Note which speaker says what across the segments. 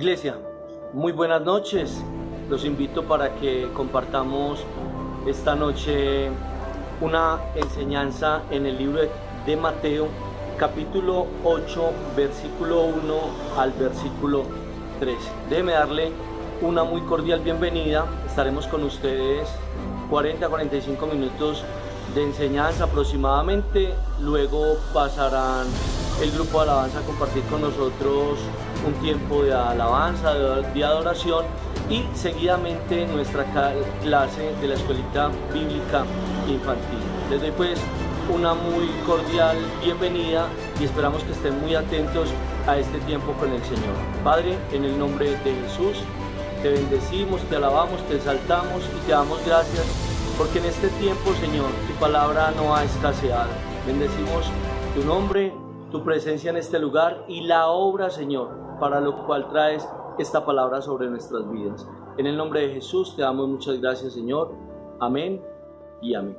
Speaker 1: Iglesia, muy buenas noches. Los invito para que compartamos esta noche una enseñanza en el libro de Mateo, capítulo 8, versículo 1 al versículo 13. Déjeme darle una muy cordial bienvenida. Estaremos con ustedes 40-45 minutos de enseñanza aproximadamente. Luego pasarán el grupo de alabanza a compartir con nosotros un tiempo de alabanza, de adoración, y seguidamente nuestra clase de la escuelita bíblica infantil. Les doy pues una muy cordial bienvenida y esperamos que estén muy atentos a este tiempo con el Señor. Padre, en el nombre de Jesús, te bendecimos, te alabamos, te exaltamos y te damos gracias porque en este tiempo, Señor, tu palabra no ha escaseado. Bendecimos tu nombre, tu presencia en este lugar y la obra, Señor, para lo cual traes esta palabra sobre nuestras vidas. En el nombre de Jesús te damos muchas gracias, Señor. Amén y amén.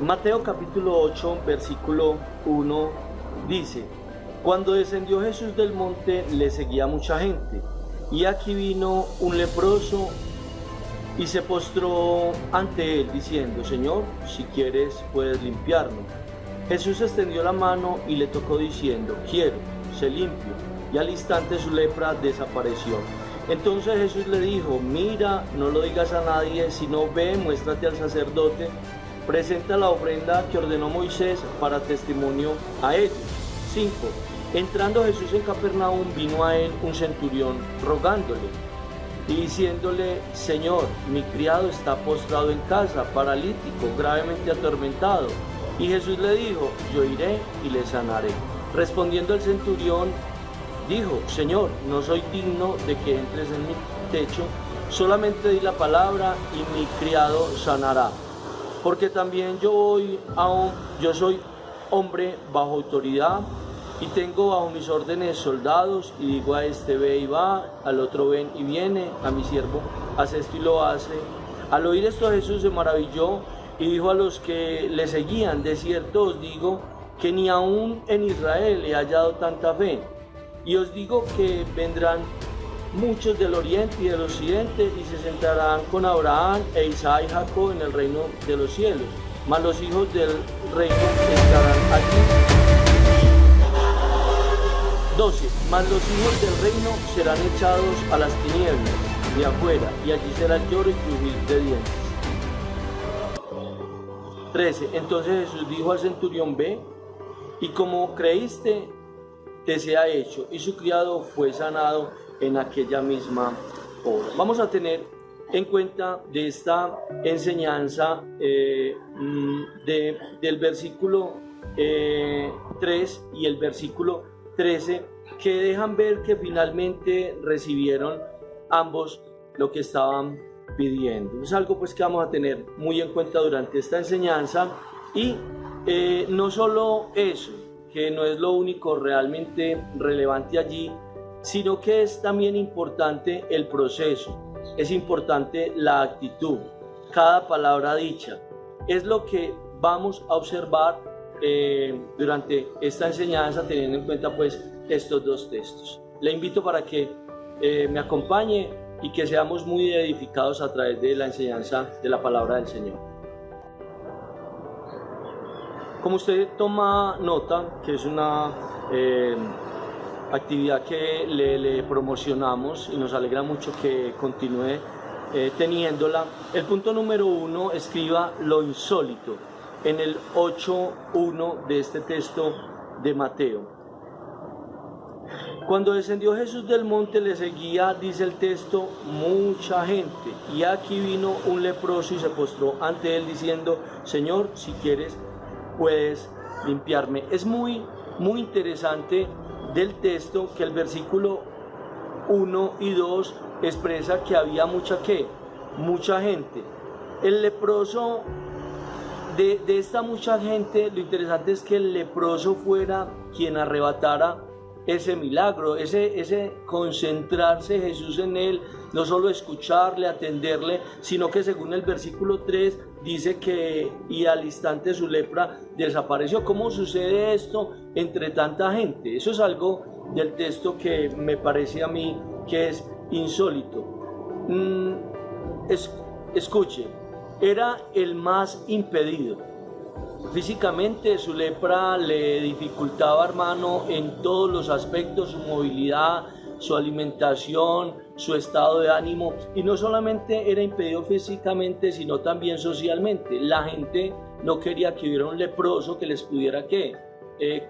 Speaker 1: Mateo capítulo 8, versículo 1 dice: Cuando descendió Jesús del monte, le seguía mucha gente, y aquí vino un leproso y se postró ante él, diciendo: Señor, si quieres, puedes limpiarme. Jesús extendió la mano y le tocó, diciendo: Quiero, sé limpio. Y al instante su lepra desapareció. Entonces Jesús le dijo: Mira, no lo digas a nadie, sino ve, muéstrate al sacerdote, presenta la ofrenda que ordenó Moisés para testimonio a ellos. 5. Entrando Jesús en Capernaum, vino a él un centurión rogándole y diciéndole: Señor, mi criado está postrado en casa, paralítico, gravemente atormentado. Y Jesús le dijo: Yo iré y le sanaré. Respondiendo el centurión, dijo: Señor, no soy digno de que entres en mi techo, solamente di la palabra y mi criado sanará. Porque también yo soy hombre bajo autoridad y tengo bajo mis órdenes soldados, y digo a este: ve y va, al otro: ven y viene, a mi siervo: haz esto y lo hace. Al oír esto, Jesús se maravilló y dijo a los que le seguían: de cierto os digo que ni aún en Israel he hallado tanta fe. Y os digo que vendrán muchos del oriente y del occidente y se sentarán con Abraham e Isaac y Jacob en el reino de los cielos, mas los hijos del reino estarán allí. 12. Mas los hijos del reino serán echados a las tinieblas de afuera, y allí será el lloro y crujir de dientes. 13. Entonces Jesús dijo al centurión: ve, y como creíste, te sea hecho. Y su criado fue sanado en aquella misma hora. Vamos a tener en cuenta de esta enseñanza del versículo 3 y el versículo 13, que dejan ver que finalmente recibieron ambos lo que estaban pidiendo. Es algo pues que vamos a tener muy en cuenta durante esta enseñanza. Y no solo eso, que no es lo único realmente relevante allí, sino que es también importante el proceso, es importante la actitud, cada palabra dicha. Es lo que vamos a observar durante esta enseñanza, teniendo en cuenta pues estos dos textos. Le invito para que me acompañe y que seamos muy edificados a través de la enseñanza de la palabra del Señor. Como usted toma nota, que es una actividad que le promocionamos y nos alegra mucho que continúe teniéndola, el punto número 1, escriba lo insólito en el 8:1 de este texto de Mateo. Cuando descendió Jesús del monte, le seguía, dice el texto, mucha gente, y aquí vino un leproso y se postró ante él, diciendo: Señor, si quieres, puedes limpiarme. Es muy interesante del texto que el versículo 1 y 2 expresa que había mucha gente. El leproso, de esta mucha gente, lo interesante es que el leproso fuera quien arrebatara ese milagro, ese concentrarse Jesús en él, no solo escucharle, atenderle, sino que según el versículo 3 dice que y al instante su lepra desapareció. ¿Cómo sucede esto entre tanta gente? Eso es algo del texto que me parece a mí que es insólito. Escuche, era el más impedido. Físicamente su lepra le dificultaba, hermano, en todos los aspectos, su movilidad, su alimentación, su estado de ánimo, y no solamente era impedido físicamente, sino también socialmente. La gente no quería que hubiera un leproso que les pudiera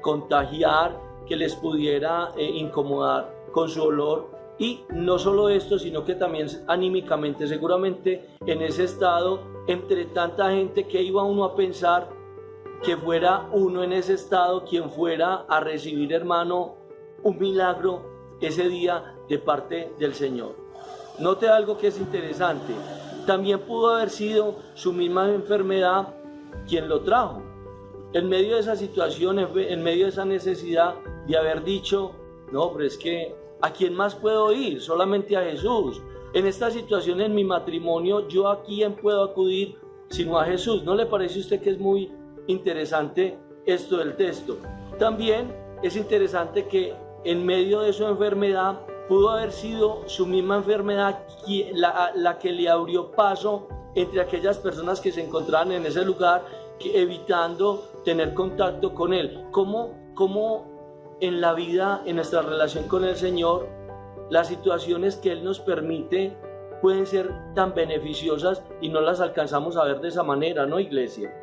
Speaker 1: contagiar, que les pudiera incomodar con su olor. Y no solo esto, sino que también anímicamente, seguramente en ese estado, entre tanta gente, que iba uno a pensar que fuera uno en ese estado quien fuera a recibir, hermano, un milagro ese día de parte del Señor. Note algo que es interesante. También pudo haber sido su misma enfermedad quien lo trajo. En medio de esa situación, en medio de esa necesidad de haber dicho, no, pero es que ¿a quién más puedo ir? Solamente a Jesús. En esta situación en mi matrimonio, ¿yo a quién puedo acudir sino a Jesús? ¿No le parece a usted que es muy interesante esto del texto? También es interesante que en medio de su enfermedad pudo haber sido su misma enfermedad la que le abrió paso entre aquellas personas que se encontraban en ese lugar, evitando tener contacto con él. ¿Cómo en la vida, en nuestra relación con el Señor, las situaciones que Él nos permite pueden ser tan beneficiosas y no las alcanzamos a ver de esa manera, ¿no, iglesia?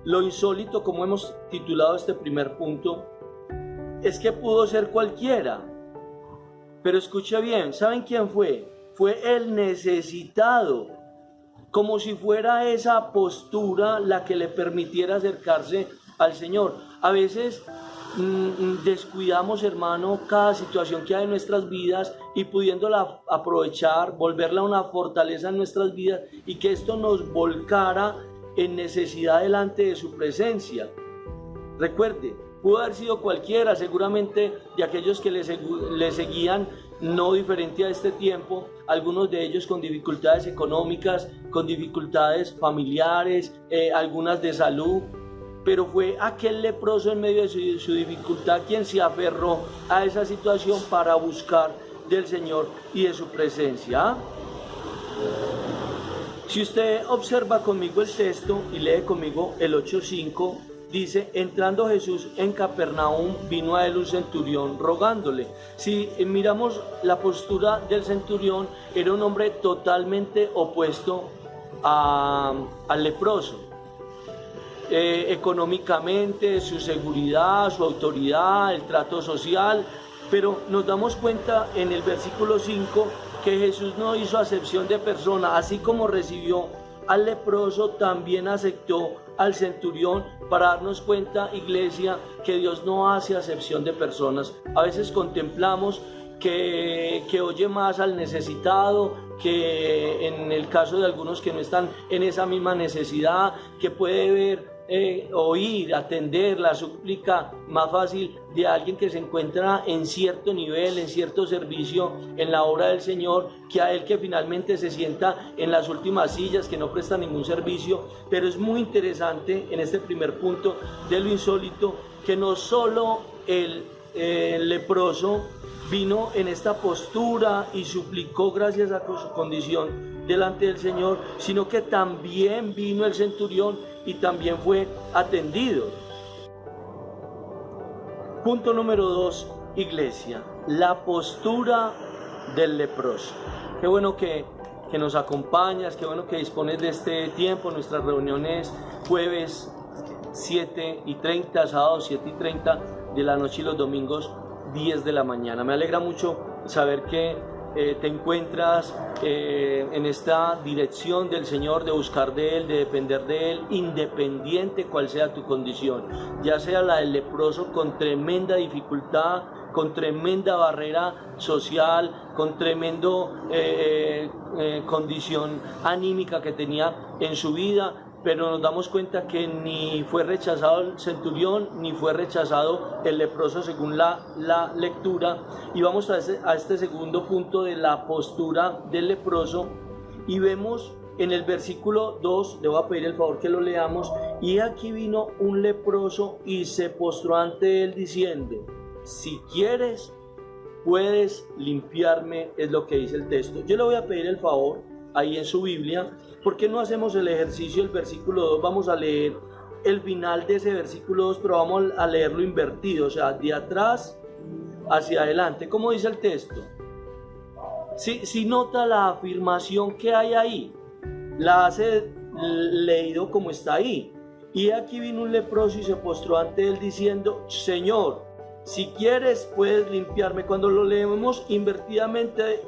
Speaker 1: Lo insólito, como hemos titulado este primer punto, es que pudo ser cualquiera. Pero escuche bien, ¿saben quién fue? Fue el necesitado, como si fuera esa postura la que le permitiera acercarse al Señor. A veces descuidamos, hermano, cada situación que hay en nuestras vidas, y pudiéndola aprovechar, volverla una fortaleza en nuestras vidas, y que esto nos volcara en necesidad delante de su presencia. Recuerde, pudo haber sido cualquiera, seguramente de aquellos que le seguían, no diferente a este tiempo, algunos de ellos con dificultades económicas, con dificultades familiares, algunas de salud, pero fue aquel leproso en medio de su dificultad quien se aferró a esa situación para buscar del Señor y de su presencia. Si usted observa conmigo el texto y lee conmigo el 8:5, dice: entrando Jesús en Capernaum, vino a él un centurión rogándole. Si miramos la postura del centurión, era un hombre totalmente opuesto al leproso. Económicamente, su seguridad, su autoridad, el trato social, pero nos damos cuenta en el versículo 5 que Jesús no hizo acepción de persona. Así como recibió al leproso, también aceptó al centurión, para darnos cuenta, iglesia, que Dios no hace acepción de personas. A veces contemplamos que oye más al necesitado, que en el caso de algunos que no están en esa misma necesidad, que puede ver, oír, atender la súplica más fácil de alguien que se encuentra en cierto nivel, en cierto servicio en la obra del Señor, que a él que finalmente se sienta en las últimas sillas, que no presta ningún servicio. Pero es muy interesante en este primer punto de lo insólito que no solo el leproso vino en esta postura y suplicó gracias a su condición delante del Señor, sino que también vino el centurión y también fue atendido. Punto número 2, iglesia, la postura del leproso. Qué bueno que nos acompañas, qué bueno que dispones de este tiempo. Nuestras reuniones jueves 7:30, sábados 7:30 de la noche y los domingos 10 de la mañana. Me alegra mucho saber que te encuentras en esta dirección del Señor, de buscar de Él, de depender de Él, independiente cual sea tu condición, ya sea la del leproso con tremenda dificultad, con tremenda barrera social, con tremendo condición anímica que tenía en su vida, pero nos damos cuenta que ni fue rechazado el centurión, ni fue rechazado el leproso según la lectura. Y vamos a este segundo punto de la postura del leproso, y vemos en el versículo 2, le voy a pedir el favor que lo leamos: y aquí vino un leproso y se postró ante él diciendo, si quieres, puedes limpiarme, es lo que dice el texto. Yo le voy a pedir el favor ahí en su Biblia, ¿por qué no hacemos el ejercicio del versículo 2? Vamos a leer el final de ese versículo 2, pero vamos a leerlo invertido, o sea, de atrás hacia adelante. ¿Cómo dice el texto? Si nota la afirmación que hay ahí, la hace leído como está ahí. Y aquí vino un leproso y se postró ante él diciendo, Señor, si quieres puedes limpiarme. Cuando lo leemos invertidamente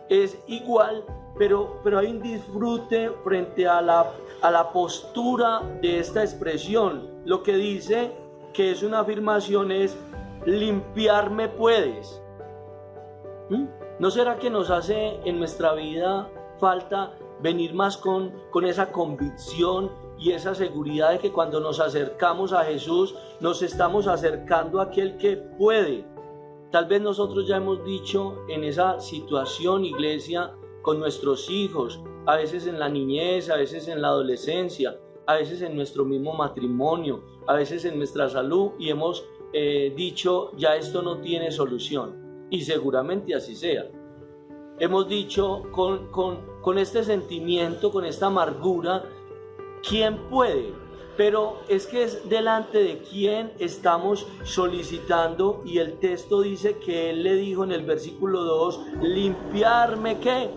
Speaker 1: es igual, pero hay un disfrute frente a la postura de esta expresión. Lo que dice que es una afirmación es, limpiarme puedes. ¿No será que nos hace en nuestra vida falta venir más con esa convicción y esa seguridad de que cuando nos acercamos a Jesús nos estamos acercando a aquel que puede? Tal vez nosotros ya hemos dicho en esa situación, iglesia, con nuestros hijos, a veces en la niñez, a veces en la adolescencia, a veces en nuestro mismo matrimonio, a veces en nuestra salud, y hemos dicho, ya esto no tiene solución, y seguramente así sea. Hemos dicho con este sentimiento, con esta amargura, ¿quién puede? Pero es que es delante de quién estamos solicitando, y el texto dice que él le dijo en el versículo 2, limpiarme ¿qué?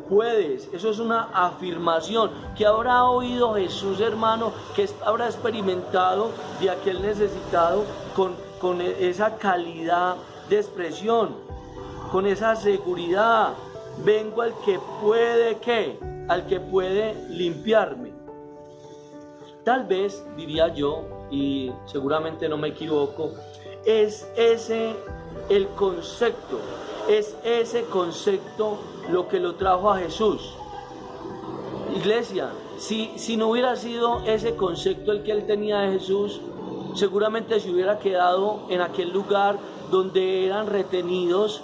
Speaker 1: Puedes. Eso es una afirmación que habrá oído Jesús, hermano, que habrá experimentado de aquel necesitado con esa calidad de expresión, con esa seguridad. Vengo al que puede, ¿qué? Al que puede limpiarme. Tal vez, diría yo, y seguramente no me equivoco, es ese el concepto, es ese concepto lo que lo trajo a Jesús. Iglesia, si no hubiera sido ese concepto el que él tenía de Jesús, seguramente se hubiera quedado en aquel lugar donde eran retenidos,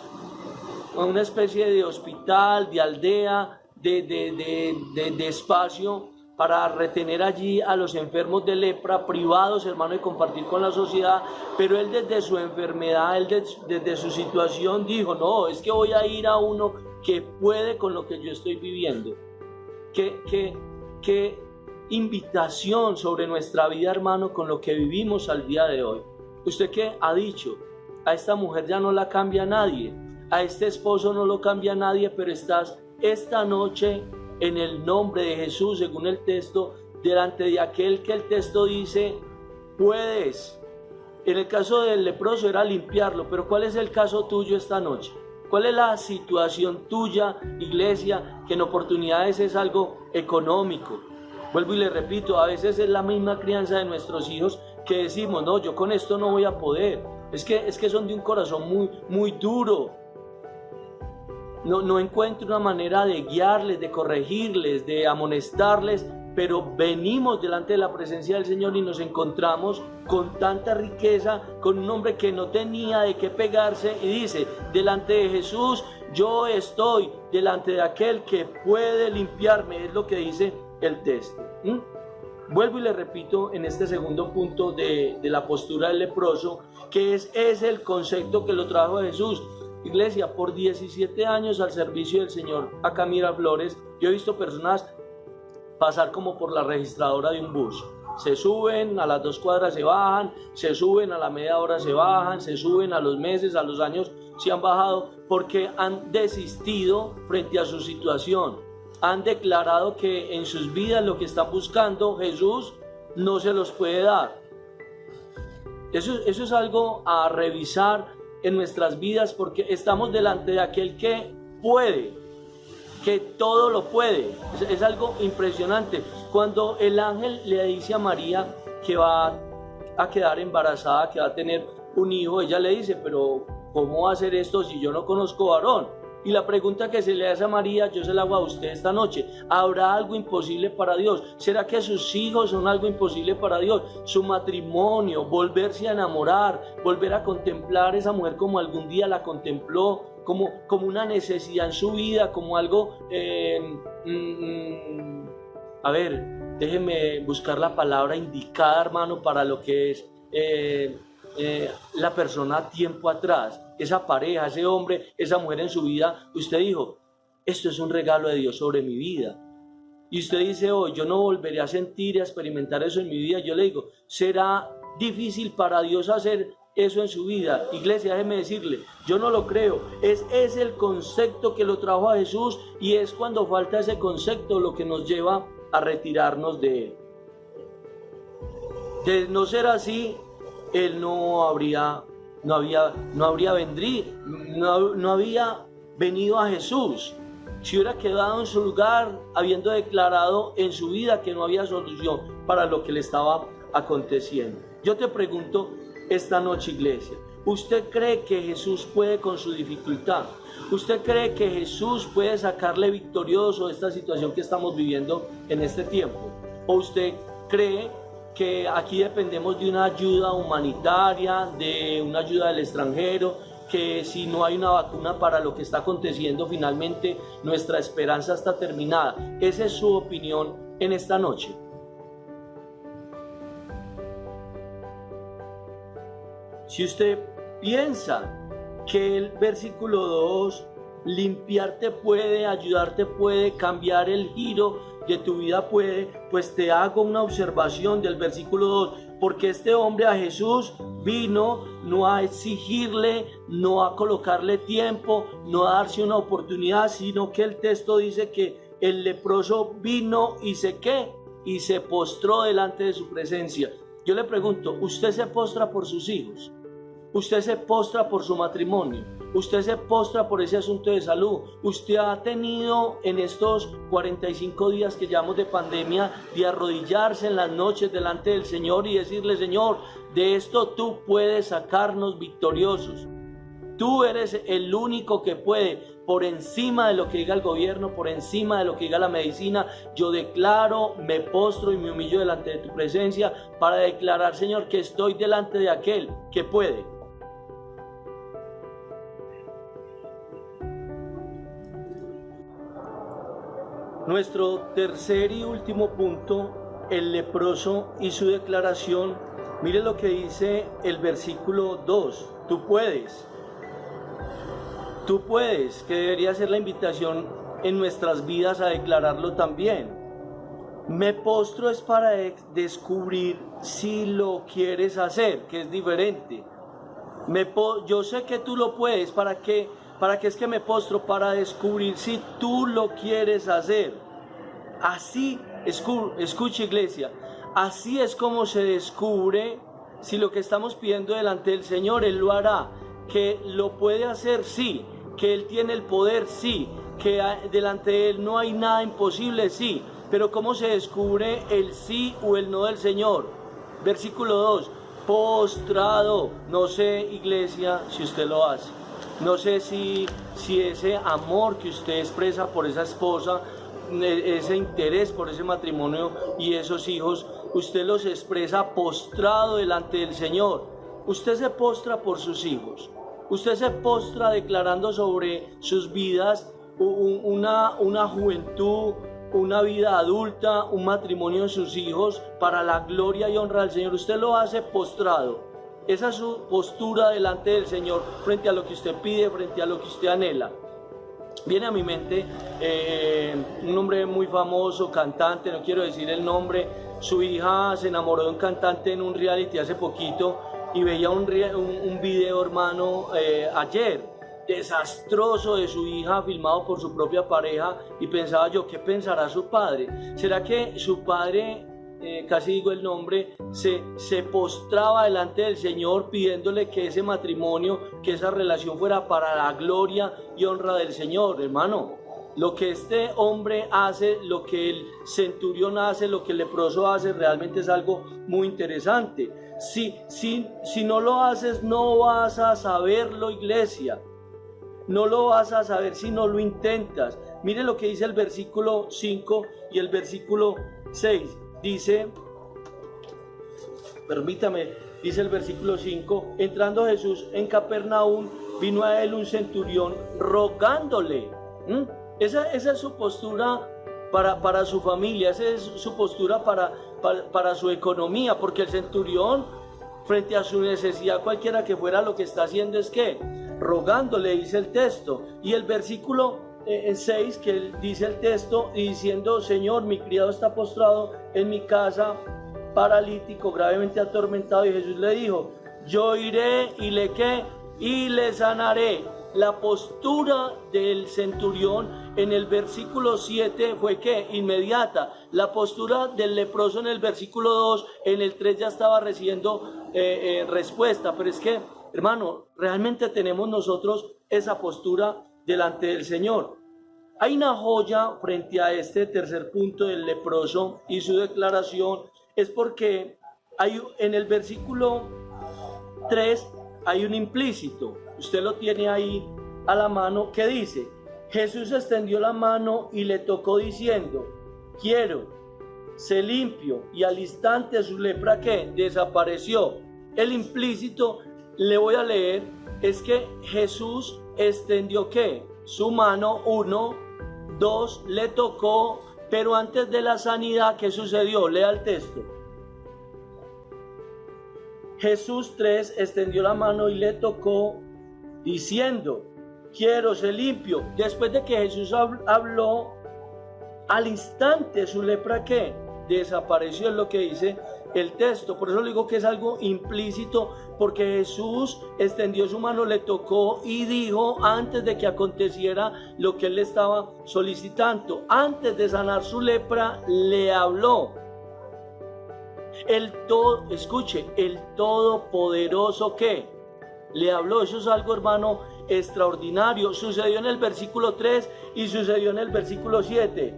Speaker 1: en una especie de hospital, de aldea, de espacio para retener allí a los enfermos de lepra, privados, hermano, de compartir con la sociedad. Pero él desde su enfermedad, él desde su situación dijo, no, es que voy a ir a uno que puede con lo que yo estoy viviendo. Qué invitación sobre nuestra vida, hermano, con lo que vivimos al día de hoy. ¿Usted qué ha dicho? A esta mujer ya no la cambia nadie, a este esposo no lo cambia nadie, pero estás esta noche en el nombre de Jesús, según el texto, delante de aquel que el texto dice, puedes. En el caso del leproso era limpiarlo, pero ¿cuál es el caso tuyo esta noche? ¿Cuál es la situación tuya, iglesia, que en oportunidades es algo económico? Vuelvo y le repito, a veces es la misma crianza de nuestros hijos que decimos, no, yo con esto no voy a poder. Es que son de un corazón muy duro. No encuentro una manera de guiarles, de corregirles, de amonestarles, pero venimos delante de la presencia del Señor y nos encontramos con tanta riqueza, con un hombre que no tenía de qué pegarse y dice, delante de Jesús yo estoy, delante de aquel que puede limpiarme, es lo que dice el texto. Vuelvo y le repito en este segundo punto de la postura del leproso, que es el concepto que lo trajo Jesús. Iglesia, por 17 años al servicio del Señor, acá Miraflores, yo he visto personas pasar como por la registradora de un bus. Se suben, a las 2 cuadras se bajan, se suben, a la media hora se bajan, se suben, a los meses, a los años se han bajado, porque han desistido frente a su situación. Han declarado que en sus vidas lo que están buscando Jesús no se los puede dar. Eso es algo a revisar en nuestras vidas, porque estamos delante de aquel que puede, que todo lo puede. Es algo impresionante. Cuando el ángel le dice a María que va a quedar embarazada, que va a tener un hijo, ella le dice, pero ¿cómo va a hacer esto si yo no conozco varón? Y la pregunta que se le hace a María, yo se la hago a usted esta noche: ¿habrá algo imposible para Dios? ¿Será que sus hijos son algo imposible para Dios? Su matrimonio, volverse a enamorar, volver a contemplar a esa mujer como algún día la contempló, como una necesidad en su vida, como algo... a ver, déjeme buscar la palabra indicada, hermano, para lo que es la persona tiempo atrás, esa pareja, ese hombre, esa mujer en su vida. Usted dijo: esto es un regalo de Dios sobre mi vida. Y usted dice hoy: yo no volveré a sentir y a experimentar eso en mi vida. Yo le digo: será difícil para Dios hacer eso en su vida. Iglesia, déjeme decirle, yo no lo creo. Es el concepto que lo trajo a Jesús, y es cuando falta ese concepto lo que nos lleva a retirarnos de él. De no ser así, él no había venido a Jesús. Si hubiera quedado en su lugar, habiendo declarado en su vida que no había solución para lo que le estaba aconteciendo. Yo te pregunto esta noche, iglesia, ¿usted cree que Jesús puede con su dificultad? ¿Usted cree que Jesús puede sacarle victorioso de esta situación que estamos viviendo en este tiempo? ¿O usted cree que aquí dependemos de una ayuda humanitaria, de una ayuda del extranjero, que si no hay una vacuna para lo que está aconteciendo, finalmente nuestra esperanza está terminada? Esa es su opinión en esta noche. Si usted piensa que el versículo 2, limpiarte puede, ayudarte puede, cambiar el giro de tu vida puede, pues te hago una observación del versículo 2, porque este hombre a Jesús vino no a exigirle, no a colocarle tiempo, no a darse una oportunidad, sino que el texto dice que el leproso vino y y se postró delante de su presencia. Yo le pregunto: ¿usted se postra por sus hijos? ¿Usted se postra por su matrimonio? ¿Usted se postra por ese asunto de salud? ¿Usted ha tenido en estos 45 días que llevamos de pandemia de arrodillarse en las noches delante del Señor y decirle: Señor, de esto tú puedes sacarnos victoriosos? Tú eres el único que puede, por encima de lo que diga el gobierno, por encima de lo que diga la medicina. Yo declaro, me postro y me humillo delante de tu presencia para declarar, Señor, que estoy delante de aquel que puede. Nuestro tercer y último punto, el leproso y su declaración. Mire lo que dice el versículo 2. Tú puedes, que debería ser la invitación en nuestras vidas a declararlo también. Me postro es para descubrir si lo quieres hacer, que es diferente. Yo sé que tú lo puedes. ¿Para qué es que me postro? Para descubrir si tú lo quieres hacer. Así, escucha, iglesia, así es como se descubre si lo que estamos pidiendo delante del Señor Él lo hará. Que lo puede hacer, sí. Que Él tiene el poder, sí. Que delante de Él no hay nada imposible, sí. Pero ¿cómo se descubre el sí o el no del Señor? Versículo 2. Postrado. No sé, iglesia, si usted lo hace. No sé si ese amor que usted expresa por esa esposa, ese interés por ese matrimonio y esos hijos, usted los expresa postrado delante del Señor. Usted se postra por sus hijos. Usted se postra declarando sobre sus vidas una juventud, una vida adulta, un matrimonio en sus hijos para la gloria y honra del Señor. Usted lo hace postrado. Esa es su postura delante del Señor frente a lo que usted pide, frente a lo que usted anhela. Viene a mi mente un hombre muy famoso, cantante, no quiero decir el nombre. Su hija se enamoró de un cantante en un reality hace poquito y veía un video, hermano, ayer, desastroso, de su hija filmado por su propia pareja, y pensaba yo: ¿qué pensará su padre? ¿Será que su padre, casi digo el nombre, se postraba delante del Señor pidiéndole que ese matrimonio, que esa relación fuera para la gloria y honra del Señor? Hermano, lo que este hombre hace, lo que el centurión hace, lo que el leproso hace, realmente es algo muy interesante. Si no lo haces, no vas a saberlo, iglesia. no lo vas a saber si no lo intentas. Mire lo que dice el versículo 5 y el versículo 6. Dice, permítame, dice el versículo 5, entrando Jesús en Capernaum, vino a él un centurión rogándole. Esa es su postura para su familia, esa es su postura para su economía, porque el centurión, frente a su necesidad, cualquiera que fuera, lo que está haciendo es que rogándole, dice el texto. Y el versículo 6, que dice el texto, y diciendo, Señor, mi criado está postrado en mi casa, paralítico, gravemente atormentado. Y Jesús le dijo, yo iré y le sanaré. La postura del centurión en el versículo 7 fue que inmediata. La postura del leproso en el versículo 2, en el 3 ya estaba recibiendo respuesta. Pero es que, hermano, realmente tenemos nosotros esa postura delante del Señor. Hay una joya frente a este tercer punto del leproso y su declaración, es porque en el versículo 3 hay un implícito. Usted lo tiene ahí a la mano, que dice, Jesús extendió la mano y le tocó diciendo, quiero, sé limpio, y al instante su lepra, ¿qué? Desapareció. El implícito, le voy a leer, es que Jesús extendió, ¿qué? Su mano, 1, 2, le tocó, pero antes de la sanidad, ¿qué sucedió? Lea el texto. Jesús 3 extendió la mano y le tocó diciendo, quiero ser limpio. Después de que Jesús habló, al instante su lepra, ¿qué? Desapareció, es lo que dice el texto. Por eso le digo que es algo implícito, porque Jesús extendió su mano, le tocó y dijo antes de que aconteciera lo que él le estaba solicitando. Antes de sanar su lepra, le habló. Escuche, el Todopoderoso, ¿qué? Le habló. Eso es algo, hermano, extraordinario. Sucedió en el versículo 3 y sucedió en el versículo 7.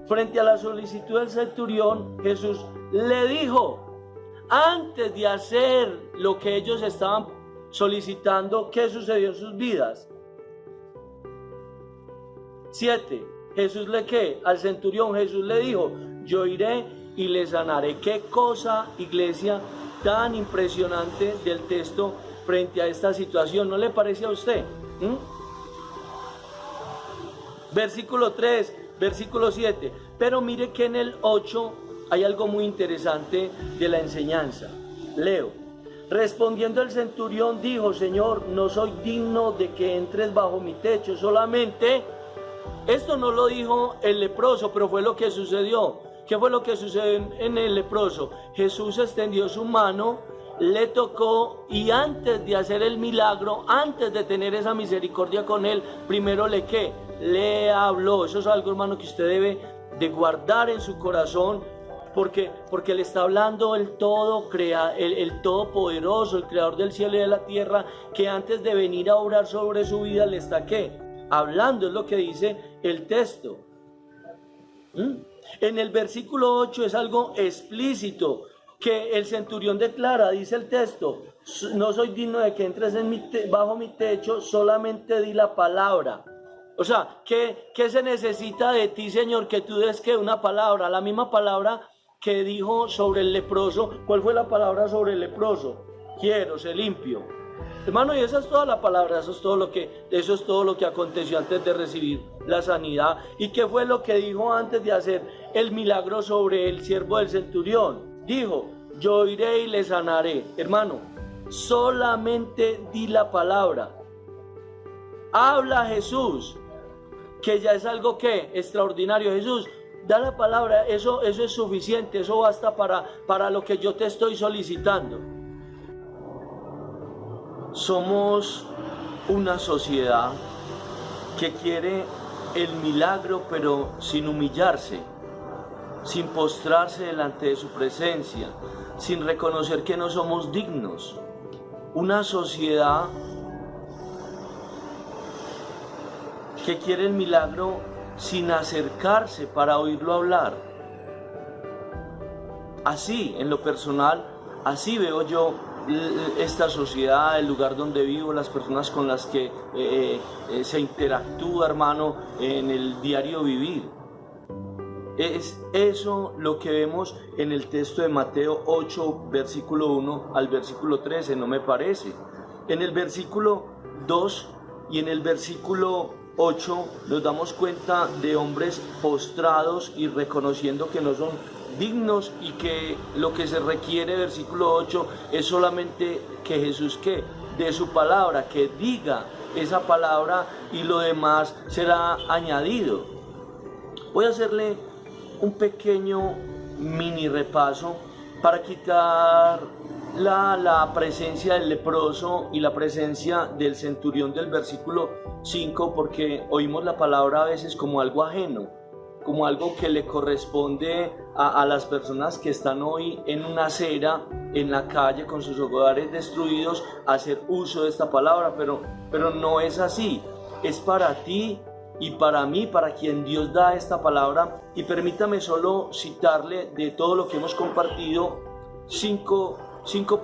Speaker 1: Frente a la solicitud del centurión, Jesús le dijo, antes de hacer lo que ellos estaban solicitando, ¿qué sucedió en sus vidas? 7. Jesús al centurión Jesús le dijo, yo iré y le sanaré. Qué cosa, iglesia, tan impresionante del texto frente a esta situación, ¿no le parece a usted? Versículo 3, versículo 7, pero mire que en el 8 hay algo muy interesante de la enseñanza. Leo, respondiendo el centurión dijo, Señor, no soy digno de que entres bajo mi techo, solamente, esto no lo dijo el leproso, pero fue lo que sucedió. ¿Qué fue lo que sucedió en el leproso? Jesús extendió su mano, le tocó y antes de hacer el milagro, antes de tener esa misericordia con él, primero le habló. Eso es algo, hermano, que usted debe de guardar en su corazón, porque le está hablando el Todopoderoso, el Creador del cielo y de la tierra, que antes de venir a obrar sobre su vida le está hablando. Es lo que dice el texto. En el versículo 8 es algo explícito que el centurión declara, dice el texto, no soy digno de que entres bajo mi techo, solamente di la palabra. O sea, ¿qué se necesita de ti, Señor? Que tú des una palabra, la misma palabra que dijo sobre el leproso. ¿Cuál fue la palabra sobre el leproso? Quiero ser limpio. Hermano, y esa es toda la palabra, eso es todo lo que aconteció antes de recibir la sanidad. ¿Y qué fue lo que dijo antes de hacer el milagro sobre el siervo del centurión? Dijo, yo iré y le sanaré. Hermano, solamente di la palabra. Habla Jesús, que ya es algo extraordinario. Jesús, da la palabra, eso es suficiente, eso basta para lo que yo te estoy solicitando. Somos una sociedad que quiere el milagro, pero sin humillarse, sin postrarse delante de su presencia, sin reconocer que no somos dignos. Una sociedad que quiere el milagro sin acercarse para oírlo hablar. Así, en lo personal, así veo yo esta sociedad, el lugar donde vivo, las personas con las que se interactúa, hermano, en el diario vivir. Es eso lo que vemos en el texto de Mateo 8, versículo 1 al versículo 13, no me parece. En el versículo 2 y en el versículo 8 nos damos cuenta de hombres postrados y reconociendo que no son dignos y que lo que se requiere, versículo 8, es solamente que Jesús dé su palabra, que diga esa palabra y lo demás será añadido. Voy a hacerle un pequeño mini repaso para quitar la presencia del leproso y la presencia del centurión del versículo 5, porque oímos la palabra a veces como algo ajeno, como algo que le corresponde a las personas que están hoy en una acera, en la calle, con sus hogares destruidos, hacer uso de esta palabra, pero no es así. Es para ti y para mí, para quien Dios da esta palabra. Y permítame solo citarle de todo lo que hemos compartido cinco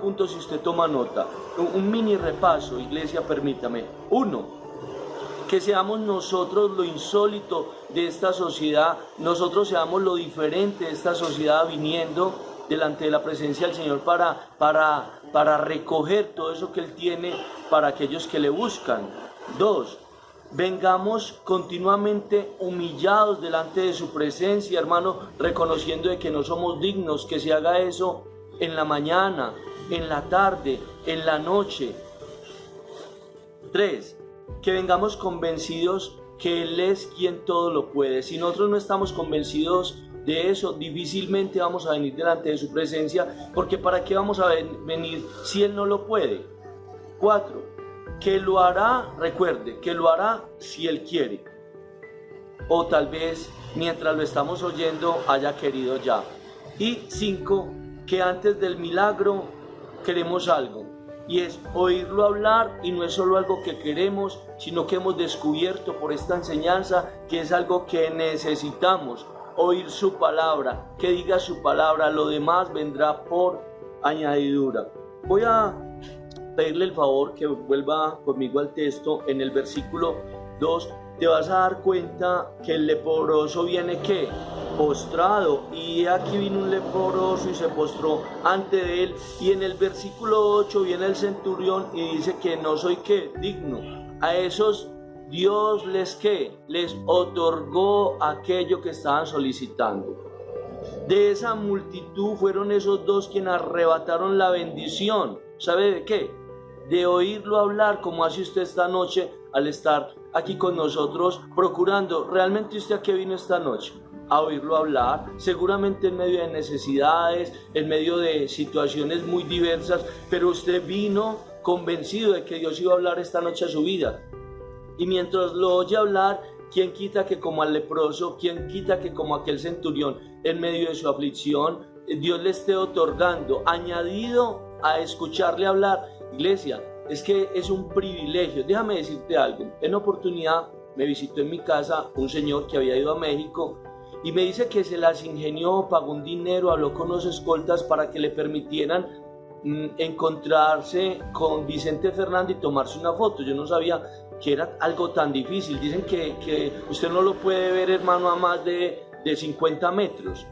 Speaker 1: puntos si usted toma nota. Un mini repaso, iglesia, permítame. 1. Que seamos nosotros lo insólito de esta sociedad, nosotros seamos lo diferente de esta sociedad viniendo delante de la presencia del Señor para recoger todo eso que Él tiene para aquellos que le buscan. 2. Vengamos continuamente humillados delante de su presencia, hermano, reconociendo de que no somos dignos, que se haga eso en la mañana, en la tarde, en la noche. 3. Que vengamos convencidos que Él es quien todo lo puede. Si nosotros no estamos convencidos de eso, difícilmente vamos a venir delante de su presencia, porque ¿para qué vamos a venir si Él no lo puede? 4. Que lo hará, recuerde, que lo hará si Él quiere. O tal vez, mientras lo estamos oyendo, haya querido ya. Y 5. Que antes del milagro queremos algo. Y es oírlo hablar, y no es solo algo que queremos, sino que hemos descubierto por esta enseñanza que es algo que necesitamos, oír su palabra, que diga su palabra, lo demás vendrá por añadidura. Voy a pedirle el favor que vuelva conmigo al texto. En el versículo 2 te vas a dar cuenta que el leproso viene ¿qué? Postrado, y aquí vino un leproso y se postró ante de él. Y en el versículo 8 viene el centurión y dice que no soy digno. A esos Dios les otorgó aquello que estaban solicitando. De esa multitud fueron esos dos quienes arrebataron la bendición. ¿Sabe de qué? De oírlo hablar, como hace usted esta noche al estar aquí con nosotros procurando. ¿Realmente usted a qué vino esta noche? A oírlo hablar, seguramente en medio de necesidades, en medio de situaciones muy diversas, pero usted vino convencido de que Dios iba a hablar esta noche a su vida. Y mientras lo oye hablar, ¿quién quita que como al leproso, quién quita que como aquel centurión en medio de su aflicción, Dios le esté otorgando, añadido a escucharle hablar? Iglesia, es que es un privilegio. Déjame decirte algo. En oportunidad me visitó en mi casa un señor que había ido a México y me dice que se las ingenió, pagó un dinero, habló con los escoltas para que le permitieran encontrarse con Vicente Fernández y tomarse una foto. Yo no sabía que era algo tan difícil. Dicen que usted no lo puede ver, hermano, a más de 50 metros.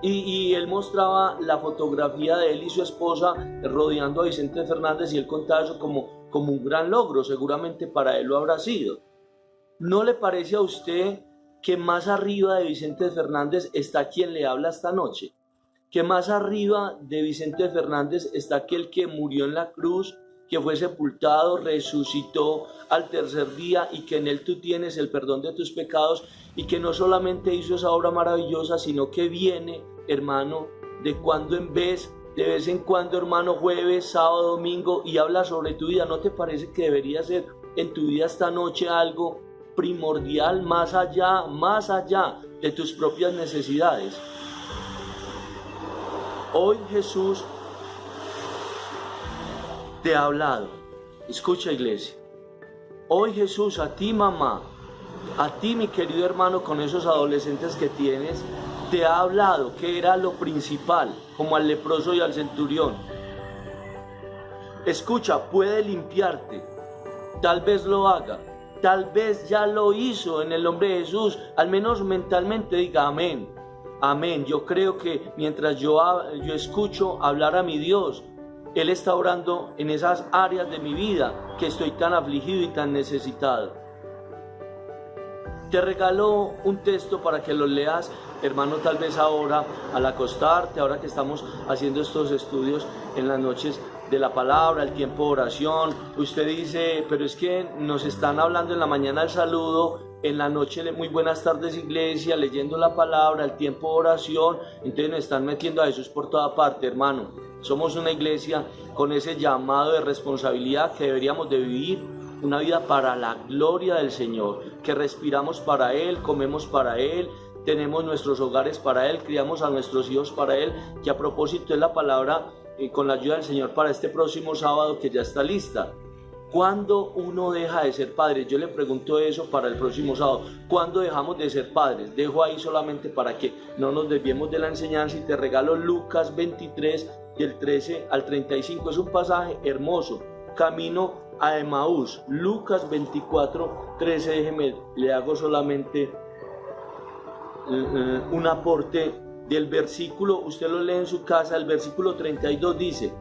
Speaker 1: Y él mostraba la fotografía de él y su esposa rodeando a Vicente Fernández, y él contaba eso como un gran logro. Seguramente para él lo habrá sido. ¿No le parece a usted que más arriba de Vicente Fernández está quien le habla esta noche? Que más arriba de Vicente Fernández está aquel que murió en la cruz, que fue sepultado, resucitó al tercer día, y que en él tú tienes el perdón de tus pecados, y que no solamente hizo esa obra maravillosa, sino que viene, hermano, de vez en cuando, hermano, jueves, sábado, domingo, y habla sobre tu vida. ¿No te parece que debería ser en tu vida esta noche algo primordial, más allá de tus propias necesidades? Hoy Jesús te ha hablado. Escucha, iglesia. Hoy Jesús, a ti, mamá, a ti, mi querido hermano, con esos adolescentes que tienes, te ha hablado que era lo principal, como al leproso y al centurión. Escucha, puede limpiarte. Tal vez lo haga. Tal vez ya lo hizo en el nombre de Jesús. Al menos mentalmente diga amén. Amén. Yo creo que mientras yo escucho hablar a mi Dios, Él está orando en esas áreas de mi vida que estoy tan afligido y tan necesitado. Te regalo un texto para que lo leas, hermano, tal vez ahora al acostarte, ahora que estamos haciendo estos estudios en las noches de la palabra, el tiempo de oración. Usted dice, pero es que nos están hablando en la mañana el saludo, en la noche muy buenas tardes iglesia, leyendo la palabra, el tiempo de oración, entonces nos están metiendo a Jesús por toda parte, hermano. Somos una iglesia con ese llamado de responsabilidad que deberíamos de vivir una vida para la gloria del Señor, que respiramos para Él, comemos para Él, tenemos nuestros hogares para Él, criamos a nuestros hijos para Él, que a propósito es la palabra con la ayuda del Señor para este próximo sábado que ya está lista. ¿Cuándo uno deja de ser padre? Yo le pregunto eso para el próximo sábado. ¿Cuándo dejamos de ser padres? Dejo ahí solamente para que no nos desviemos de la enseñanza y te regalo Lucas 23 del 13 al 35. Es un pasaje hermoso. Camino a Emaús, Lucas 24, 13, déjeme, le hago solamente un aporte del versículo, usted lo lee en su casa, el versículo 32 dice,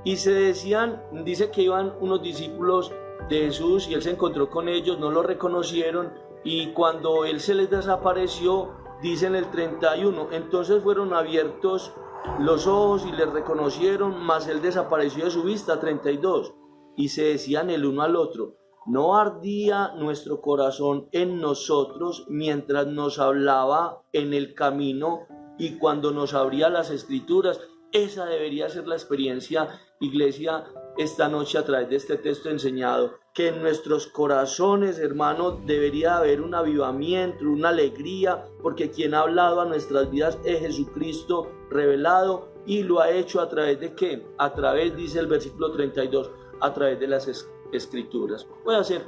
Speaker 1: y se decían, dice que iban unos discípulos de Jesús y Él se encontró con ellos, no lo reconocieron y cuando Él se les desapareció, dice en el 31, entonces fueron abiertos los ojos y les reconocieron, mas Él desapareció de su vista, 32. Y se decían el uno al otro, ¿no ardía nuestro corazón en nosotros mientras nos hablaba en el camino y cuando nos abría las escrituras? Esa debería ser la experiencia, iglesia, esta noche a través de este texto enseñado, que en nuestros corazones, hermanos, debería haber un avivamiento, una alegría, porque quien ha hablado a nuestras vidas es Jesucristo revelado y lo ha hecho a través de ¿qué? A través, dice el versículo 32, a través de las escrituras. Voy a hacer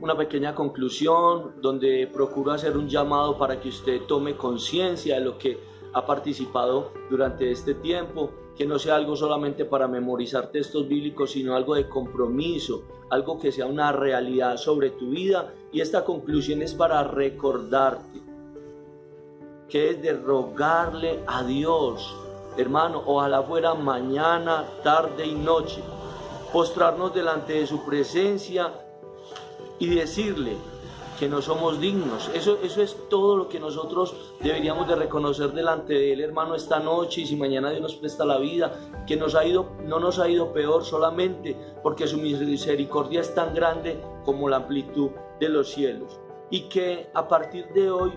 Speaker 1: una pequeña conclusión donde procuro hacer un llamado para que usted tome conciencia de lo que ha participado durante este tiempo, que no sea algo solamente para memorizar textos bíblicos, sino algo de compromiso, algo que sea una realidad sobre tu vida. Y esta conclusión es para recordarte que es de rogarle a Dios, hermano, ojalá fuera mañana, tarde y noche, postrarnos delante de su presencia y decirle que no somos dignos. Eso es todo lo que nosotros deberíamos de reconocer delante de Él, hermano, esta noche. Y si mañana Dios nos presta la vida, que no nos ha ido peor solamente porque su misericordia es tan grande como la amplitud de los cielos. Y que a partir de hoy,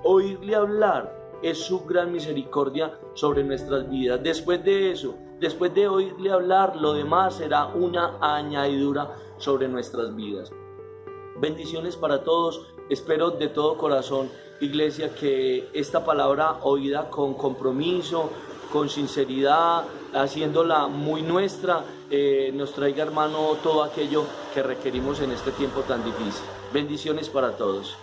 Speaker 1: oírle hablar es su gran misericordia sobre nuestras vidas. Después de eso, después de oírle hablar, lo demás será una añadidura sobre nuestras vidas. Bendiciones para todos. Espero de todo corazón, iglesia, que esta palabra oída con compromiso, con sinceridad, haciéndola muy nuestra, nos traiga, hermano, todo aquello que requerimos en este tiempo tan difícil. Bendiciones para todos.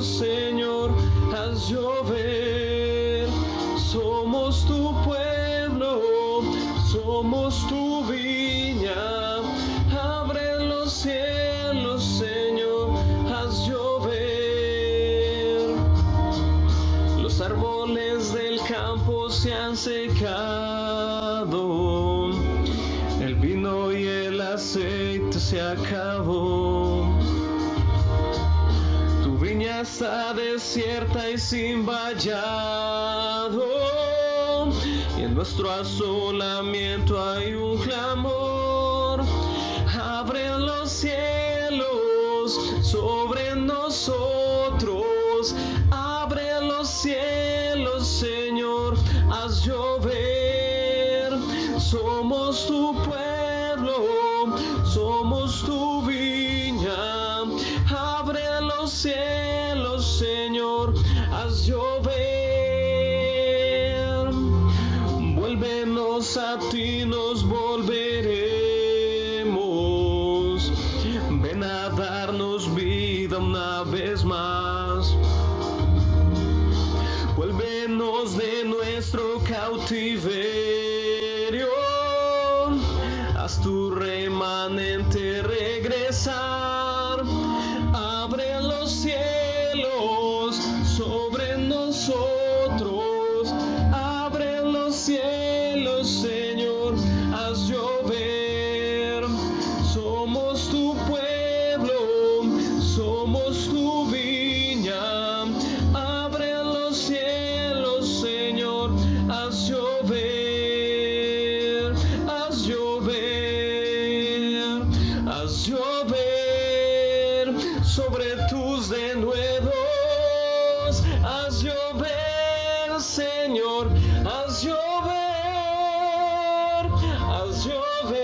Speaker 2: Señor, haz llover. Somos tu pueblo, somos tu viña. Abre los cielos, Señor, haz llover. Los árboles del campo se han secado, el vino y el aceite se acabó. Tu viña está desierta y sin vallado, y en nuestro asolamiento hay un clamor. Abre los cielos sobre nosotros, abre los cielos, Señor, haz llover. Somos tu pueblo, somos tu viña. Abre los cielos, Señor, haz llover. Vuélvenos a ti, nos volveremos. Ven a darnos vida una vez más. Vuélvenos de nuestro cautiverio. Haz tu remanente regresar. Abre los cielos sobre nosotros. Abre los cielos, Señor, haz llover. Somos tu pueblo, somos tu viña. Abre los cielos, Señor, haz llover. Haz llover, haz llover sobre tus denuedos. Haz llover, Señor, haz llover, haz llover.